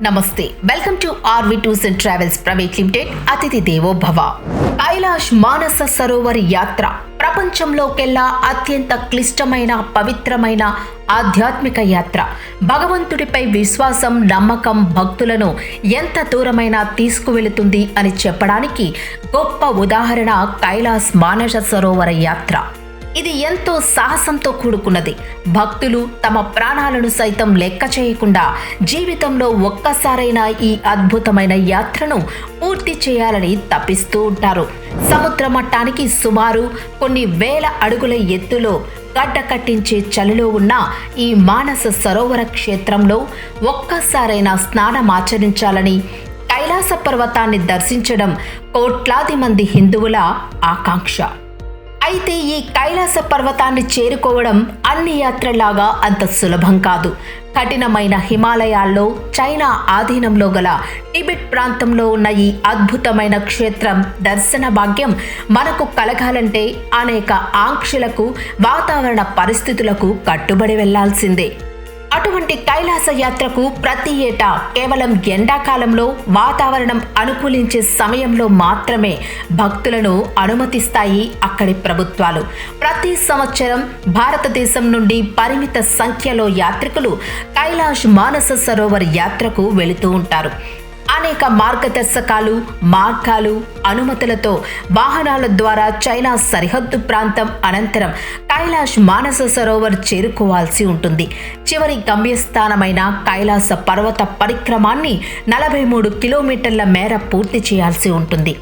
నమస్తే, welcome to RV tours and travels private limited. అతిథి దేవో భవ. కైలాష్ మానస సరోవర్ యాత్ర ప్రపంచంలోకెల్లా అత్యంత క్లిష్టమైన, పవిత్రమైన ఆధ్యాత్మిక యాత్ర. భగవంతుడిపై విశ్వాసం, నమ్మకం భక్తులను ఎంత దూరమైనా తీసుకువెళుతుంది అని చెప్పడానికి గొప్ప ఉదాహరణ కైలాస్ మానస సరోవర యాత్ర. ఇది ఎంతో సాహసంతో కూడుకున్నది. భక్తులు తమ ప్రాణాలను సైతం లెక్క చేయకుండా జీవితంలో ఒక్కసారైనా ఈ అద్భుతమైన యాత్రను పూర్తి చేయాలని తపిస్తూ ఉంటారు. సముద్ర మట్టానికి సుమారు కొన్ని వేల అడుగుల ఎత్తులో గడ్డ కట్టించే చలిలో ఉన్న ఈ మానస సరోవర క్షేత్రంలో ఒక్కసారైనా స్నానమాచరించాలని, కైలాస పర్వతాన్ని దర్శించడం కోట్లాది మంది హిందువుల ఆకాంక్ష. అయితే ఈ కైలాస పర్వతాన్ని చేరుకోవడం అన్ని యాత్రలాగా అంత సులభం కాదు. కఠినమైన హిమాలయాల్లో, చైనా ఆధీనంలో గల టిబెట్ ప్రాంతంలో ఉన్న ఈ అద్భుతమైన క్షేత్రం దర్శన భాగ్యం మనకు కలగాలంటే అనేక ఆంక్షలకు, వాతావరణ పరిస్థితులకు కట్టుబడి వెళ్లాల్సిందే. అటువంటి కైలాస యాత్రకు ప్రతి ఏటా కేవలం ఎండాకాలంలో వాతావరణం అనుకూలించే సమయంలో మాత్రమే భక్తులను అనుమతిస్తాయి అక్కడి ప్రభుత్వాలు. ప్రతి సంవత్సరం భారతదేశం నుండి పరిమిత సంఖ్యలో యాత్రికులు కైలాష్ మానస సరోవర్ యాత్రకు వెళుతూ ఉంటారు. అనేక మార్గదర్శకాలు, మార్గాలు, అనుమతులతో వాహనాల ద్వారా చైనా సరిహద్దు ప్రాంతం అనంతరం కైలాష్ మానస సరోవర్ చేరుకోవాల్సి ఉంటుంది. చివరి గమ్యస్థానమైన కైలాస పర్వత పరిక్రమాన్ని 43 కిలోమీటర్ల మేర పూర్తి చేయాల్సి ఉంటుంది.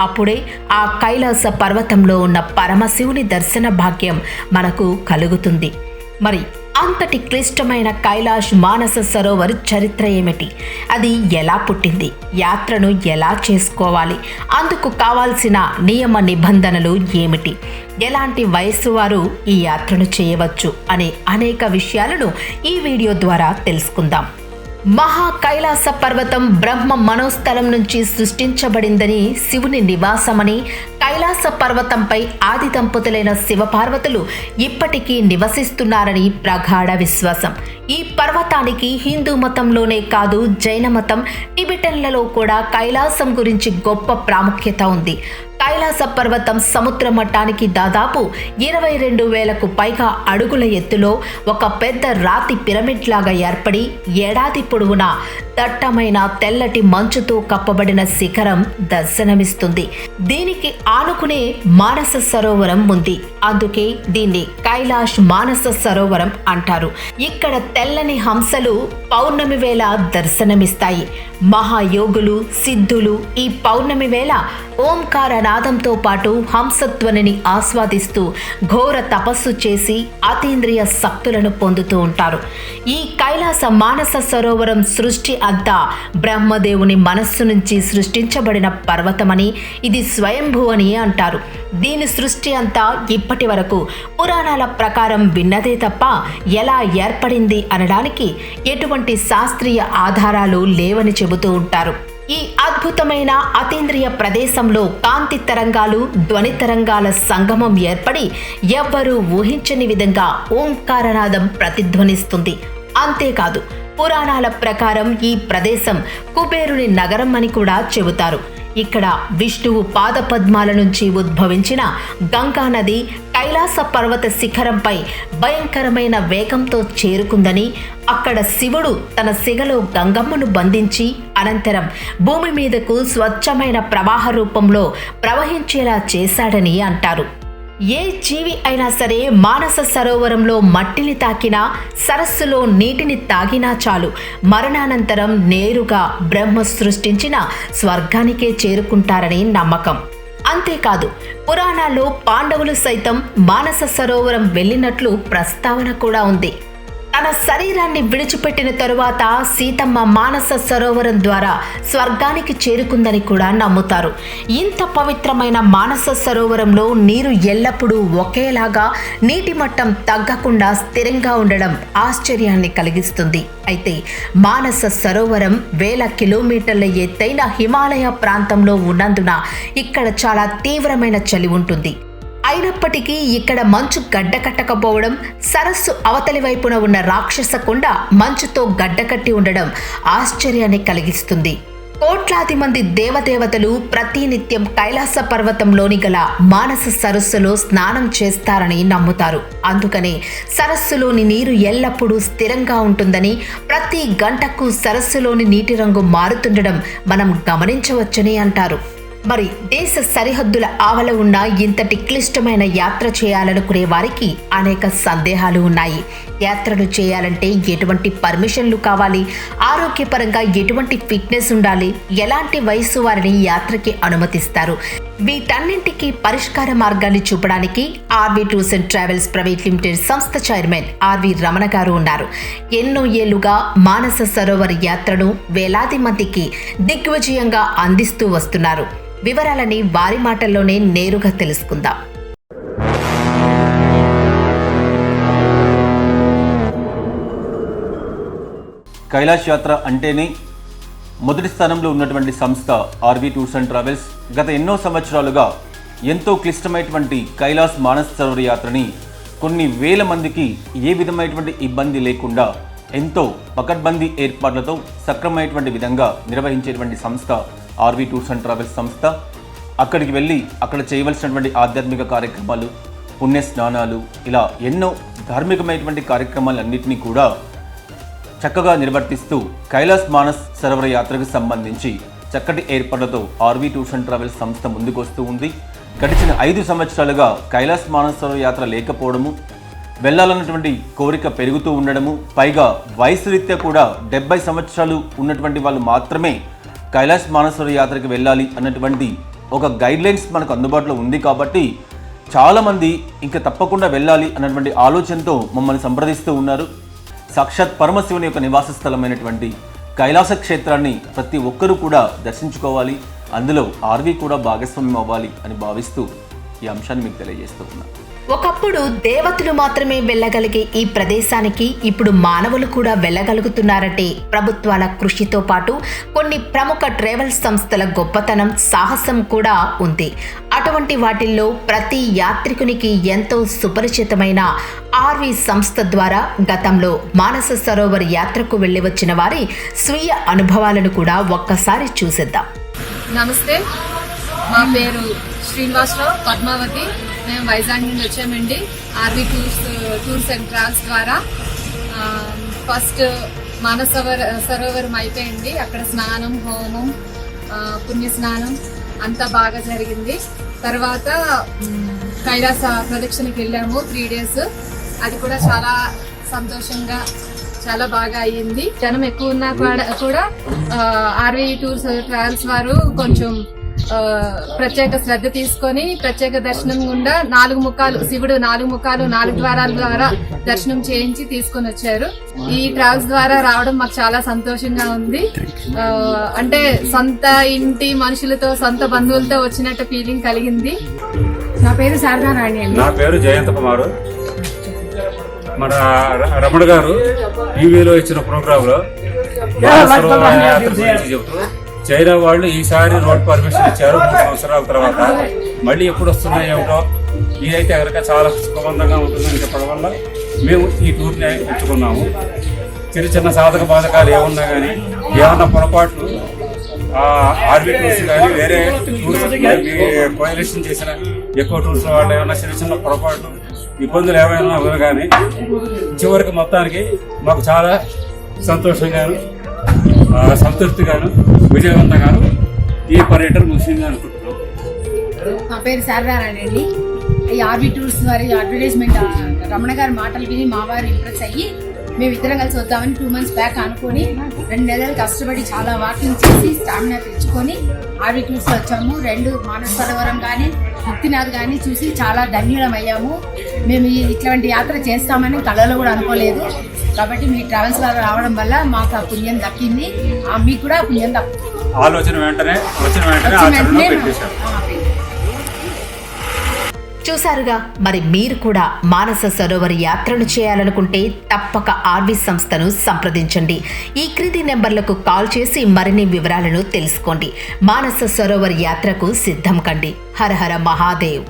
అప్పుడే ఆ కైలాస పర్వతంలో ఉన్న పరమశివుని దర్శన భాగ్యం మనకు కలుగుతుంది. మరి అంతటి క్లిష్టమైన కైలాష్ మానస సరోవర్ చరిత్ర ఏమిటి? అది ఎలా పుట్టింది? యాత్రను ఎలా చేసుకోవాలి? అందుకు కావాల్సిన నియమ నిబంధనలు ఏమిటి? ఎలాంటి వయస్సు వారు ఈ యాత్రను చేయవచ్చు అనే అనేక విషయాలను ఈ వీడియో ద్వారా తెలుసుకుందాం. మహా కైలాస పర్వతం బ్రహ్మ మనోస్థలం నుంచి సృష్టించబడిందని, శివుని నివాసమని, కైలాస పర్వతంపై ఆది దంపతులైన శివపార్వతులు ఇప్పటికీ నివసిస్తున్నారని ప్రగాఢ విశ్వాసం. ఈ పర్వతానికి హిందూ మతంలోనే కాదు, జైన మతం, టిబెటన్లలో కూడా కైలాసం గురించి గొప్ప ప్రాముఖ్యత ఉంది. కైలాస పర్వతం సముద్ర మట్టానికి దాదాపు 22,000కు పైగా అడుగుల ఎత్తులో ఒక పెద్ద రాతి పిరమిడ్ లాగా ఏర్పడి ఏడాది పొడవునా దట్టమైన తెల్లటి మంచుతో కప్పబడిన శిఖరం దర్శనమిస్తుంది. దీనికి ఆనుకునే మానస సరోవరం ఉంది. అందుకే దీన్ని కైలాష్ మానస సరోవరం అంటారు. ఇక్కడ తెల్లని హంసలు పౌర్ణమి వేళ దర్శనమిస్తాయి. మహాయోగులు, సిద్ధులు ఈ పౌర్ణమి వేళ ఓంకార నాదంతో పాటు హంసధ్వనిని ఆస్వాదిస్తూ ఘోర తపస్సు చేసి అతీంద్రియ శక్తులను పొందుతూ ఉంటారు. ఈ కైలాస మానస సరోవరం సృష్టి అంతా బ్రహ్మదేవుని మనస్సు నుంచి సృష్టించబడిన పర్వతమని, ఇది స్వయంభూ అని అంటారు. దీని సృష్టి అంతా ఇప్పటి వరకు పురాణాల ప్రకారం విన్నదే తప్ప ఎలా ఏర్పడింది అనడానికి ఎటువంటి శాస్త్రీయ ఆధారాలు లేవని చెబుతూ ఉంటారు. ఈ అద్భుతమైన అతీంద్రియ ప్రదేశంలో కాంతి తరంగాలు, ధ్వని తరంగాల సంగమం ఏర్పడి ఎవ్వరూ ఊహించని విధంగా ఓంకారనాదం ప్రతిధ్వనిస్తుంది. అంతేకాదు, పురాణాల ప్రకారం ఈ ప్రదేశం కుబేరుని నగరం అని కూడా చెబుతారు. ఇక్కడ విష్ణువు పాదపద్మాల నుంచి ఉద్భవించిన గంగా నది కైలాస పర్వత శిఖరంపై భయంకరమైన వేగంతో చేరుకుందని, అక్కడ శివుడు తన సిగలో గంగమ్మను బంధించి అనంతరం భూమి మీదకు స్వచ్ఛమైన ప్రవాహ రూపంలో ప్రవహించేలా చేశాడని అంటారు. ఏ జీవి అయినా సరే మానస సరోవరంలో మట్టిని తాకినా, సరస్సులో నీటిని తాగినా చాలు మరణానంతరం నేరుగా బ్రహ్మ సృష్టించిన స్వర్గానికే చేరుకుంటారని నమ్మకం. అంతేకాదు, పురాణాల్లో పాండవులు సైతం మానస సరోవరం వెళ్ళినట్లు ప్రస్తావన కూడా ఉంది. తన శరీరాన్ని విడిచిపెట్టిన తరువాత సీతమ్మ మానస సరోవరం ద్వారా స్వర్గానికి చేరుకుందని కూడా నమ్ముతారు. ఇంత పవిత్రమైన మానస సరోవరంలో నీరు ఎల్లప్పుడూ ఒకేలాగా, నీటి మట్టం తగ్గకుండా స్థిరంగా ఉండడం ఆశ్చర్యాన్ని కలిగిస్తుంది. అయితే మానస సరోవరం 1000 కిలోమీటర్ల ఎత్తైన హిమాలయ ప్రాంతంలో ఉన్నందున ఇక్కడ చాలా తీవ్రమైన చలి ఉంటుంది. అయినప్పటికీ ఇక్కడ మంచు గడ్డకట్టకపోవడం, సరస్సు అవతలి వైపున ఉన్న రాక్షస కొండ మంచుతో గడ్డకట్టి ఉండడం ఆశ్చర్యాన్ని కలిగిస్తుంది. కోట్లాది మంది దేవదేవతలు ప్రతినిత్యం కైలాస పర్వతంలోని గల మానస సరస్సులో స్నానం చేస్తారని నమ్ముతారు. అందుకనే సరస్సులోని నీరు ఎల్లప్పుడూ స్థిరంగా ఉంటుందని, ప్రతి గంటకు సరస్సులోని నీటి రంగు మారుతుండడం మనం గమనించవచ్చని అంటారు. మరి దేశ సరిహద్దుల ఆవల ఉన్న ఇంతటి క్లిష్టమైన యాత్ర చేయాలనుకునే వారికి అనేక సందేహాలు ఉన్నాయి. యాత్రలు చేయాలంటే ఎటువంటి పర్మిషన్లు కావాలి, ఆరోగ్యపరంగా ఎటువంటి ఫిట్నెస్ ఉండాలి, ఎలాంటి వయసు వారిని యాత్రకి అనుమతిస్తారు, వీటన్నింటికి పరిష్కార మార్గాన్ని చూపడానికి RV tours and travels private limited సంస్థ చైర్మన్ ఆర్వి రమణ గారు ఉన్నారు. ఎన్నో ఏళ్లుగా మానస సరోవర్ యాత్రను వేలాది మందికి దిగ్విజయంగా అందిస్తూ వస్తున్నారు. వివరాలని వారి మాటల్లోనే నేరుగా తెలుసుకుందాం. కైలాష్ యాత్ర అంటేనే మొదటి స్థానంలో ఉన్నటువంటి సంస్థ ఆర్వీ టూర్స్ అండ్ ట్రావెల్స్ గత ఎన్నో సంవత్సరాలుగా ఎంతో క్లిష్టమైనటువంటి కైలాస్ మానస్ సరోవర్ యాత్రని కొన్ని వేల మందికి ఏ విధమైనటువంటి ఇబ్బంది లేకుండా ఎంతో పకడ్బందీ ఏర్పాట్లతో సక్రమమైనటువంటి విధంగా నిర్వహించేటువంటి సంస్థ ఆర్వీ టూర్స్ అండ్ ట్రావెల్స్ సంస్థ. అక్కడికి వెళ్ళి అక్కడ చేయవలసినటువంటి ఆధ్యాత్మిక కార్యక్రమాలు, పుణ్య స్నానాలు, ఇలా ఎన్నో ధార్మికమైనటువంటి కార్యక్రమాలన్నింటినీ కూడా చక్కగా నిర్వర్తిస్తూ కైలాస్ మానస్ సరోవర్ యాత్రకు సంబంధించి చక్కటి ఏర్పాట్లతో ఆర్వీ టూర్స్ అండ్ ట్రావెల్స్ సంస్థ ముందుకొస్తూ ఉంది. గడిచిన 5 సంవత్సరాలుగా కైలాస్ మానస్ సరోవర్ యాత్ర లేకపోవడము, వెళ్ళాలన్నటువంటి కోరిక పెరుగుతూ ఉండడము, పైగా వయసు రీత్యా కూడా 70 సంవత్సరాలు ఉన్నటువంటి వాళ్ళు మాత్రమే కైలాస్ మానస్ సరోవర్ యాత్రకు వెళ్ళాలి అన్నటువంటి ఒక గైడ్లైన్స్ మనకు అందుబాటులో ఉంది. కాబట్టి చాలామంది ఇంకా తప్పకుండా వెళ్ళాలి అన్నటువంటి ఆలోచనతో మమ్మల్ని సంప్రదిస్తూ ఉన్నారు. సాక్షాత్ పరమశివుని యొక్క నివాస స్థలమైనటువంటి కైలాస క్షేత్రాన్ని ప్రతి ఒక్కరూ కూడా దర్శించుకోవాలి, అందులో ఆర్వీ కూడా భాగస్వామ్యం అవ్వాలి అని భావిస్తూ ఈ అంశాన్ని మీకు తెలియజేస్తూ ఉన్నాను. ఒకప్పుడు దేవతలు మాత్రమే వెళ్ళగలిగే ఈ ప్రదేశానికి ఇప్పుడు మానవులు కూడా వెళ్ళగలుగుతున్నారంటే ప్రభుత్వాల కృషితో పాటు కొన్ని ప్రముఖ ట్రావెల్ సంస్థల గొప్పతనం, సాహసం కూడా ఉంది. అటువంటి వాటిల్లో ప్రతి యాత్రికునికి ఎంతో సుపరిచితమైన ఆర్వీ సంస్థ ద్వారా గతంలో మానస సరోవర్ యాత్రకు వెళ్లి వచ్చిన వారి స్వీయ అనుభవాలను కూడా ఒక్కసారి చూసేద్దాం. నమస్తే, మా పేరు శ్రీనివాసరావు, పద్మావతి. మేము వైజాగ్ నుండి వచ్చామండి ఆర్వీ టూర్స్ అండ్ ట్రావెల్స్ ద్వారా. ఫస్ట్ మానస సరోవరం అయిపోయింది. అక్కడ స్నానం, హోమం, పుణ్య స్నానం అంతా బాగా జరిగింది. తర్వాత కైలాస ప్రదక్షిణకి వెళ్ళాము 3 days. అది కూడా చాలా సంతోషంగా చాలా బాగా అయ్యింది. జనం ఎక్కువ ఉన్నా కూడా ఆర్వీ టూర్స్ ట్రావెల్స్ వారు కొంచెం ప్రత్యేక శ్రద్ధ తీసుకొని ప్రత్యేక దర్శనం గుండా 4 ముఖాలు, శివుడు 4 ముఖాలు 4 ద్వారాల ద్వారా దర్శనం చేయించి తీసుకొని వచ్చారు. ఈ ట్రావెల్స్ ద్వారా రావడం మాకు చాలా సంతోషంగా ఉంది. అంటే సొంత ఇంటి మనుషులతో, సొంత బంధువులతో వచ్చినట్టు ఫీలింగ్ కలిగింది. నా పేరు శారదారాణి అండి. నా పేరు జయంత కుమారు. మన రమణ గారు టీవీలో ఇచ్చిన ప్రోగ్రామ్ లో చెబుతూ చైనా వాళ్ళు ఈసారి రోడ్ పర్మిషన్ ఇచ్చారు 3 సంవత్సరాల తర్వాత. మళ్ళీ ఎప్పుడు వస్తున్నాయి ఏమిటో, ఇదైతే కనుక చాలా సుఖవంతంగా ఉంటుందని చెప్పడం వల్ల మేము ఈ టూర్ని ఎంచుకున్నాము. చిన్న సాధక బాధకాలు ఏమున్నా కానీ, ఏమన్నా పొరపాట్లు ఆర్వీ టూర్స్ కానీ వేరే టూర్స్ కోయలేషన్ చేసిన ఎక్కువ టూర్స్ వాళ్ళు ఏమన్నా చిన్న పొరపాట్లు, ఇబ్బందులు ఏమైనా ఉన్నా కానీ చివరికి మొత్తానికి మాకు చాలా సంతోషంగాను, సంతృప్తిగాను, విజయవంతంగాను ఈ పర్యటన ముగిసింది అనుకుంటున్నాం. నా పేరు శారదారాణి అండి. ఈ ఆర్వీ టూర్స్ వారి అడ్వర్టైజ్మెంట్ రమణ గారి మాటలు విని మా వారు ఇంప్రెస్ అయ్యి మేము ఇద్దరం కలిసి వద్దామని 2 months బ్యాక్ అనుకుని 2 నెలలు కష్టపడి చాలా వాకింగ్ చేసి స్టామినా తెచ్చుకొని ఆర్వీ టూర్స్ వచ్చాము. 2 మానస సరోవరం కానీ ముక్తినాథ్ కానీ చూసి చాలా ధన్యులమయ్యాము. మేము ఇట్లాంటి యాత్ర చేస్తామని కళలో కూడా అనుకోలేదు. కాబట్టి మీ ట్రావెల్స్ ద్వారా రావడం వల్ల మాకు ఆ పుణ్యం దక్కింది, మీకు కూడా పుణ్యం దక్కింది. ఆలోచన వెంటనే వచ్చిన వెంటనే పెట్టేశారు. చూశారుగా, మరి మీరు కూడా మానస సరోవర్ యాత్రను చేయాలనుకుంటే తప్పక ఆర్వీ సంస్థను సంప్రదించండి. ఈ క్రింది నెంబర్లకు కాల్ చేసి మరిన్ని వివరాలను తెలుసుకోండి. మానస సరోవర్ యాత్రకు సిద్ధం కండి. హర హర మహాదేవ్.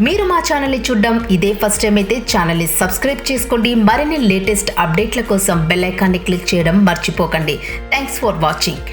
మీరు మా ఛానల్ని చూడడం ఇదే ఫస్ట్ టైం అయితే ఛానల్ని సబ్స్క్రైబ్ చేసుకోండి. మరిన్ని లేటెస్ట్ అప్డేట్ల కోసం బెల్ ఐకాన్ని క్లిక్ చేయడం మర్చిపోకండి. Thanks for watching.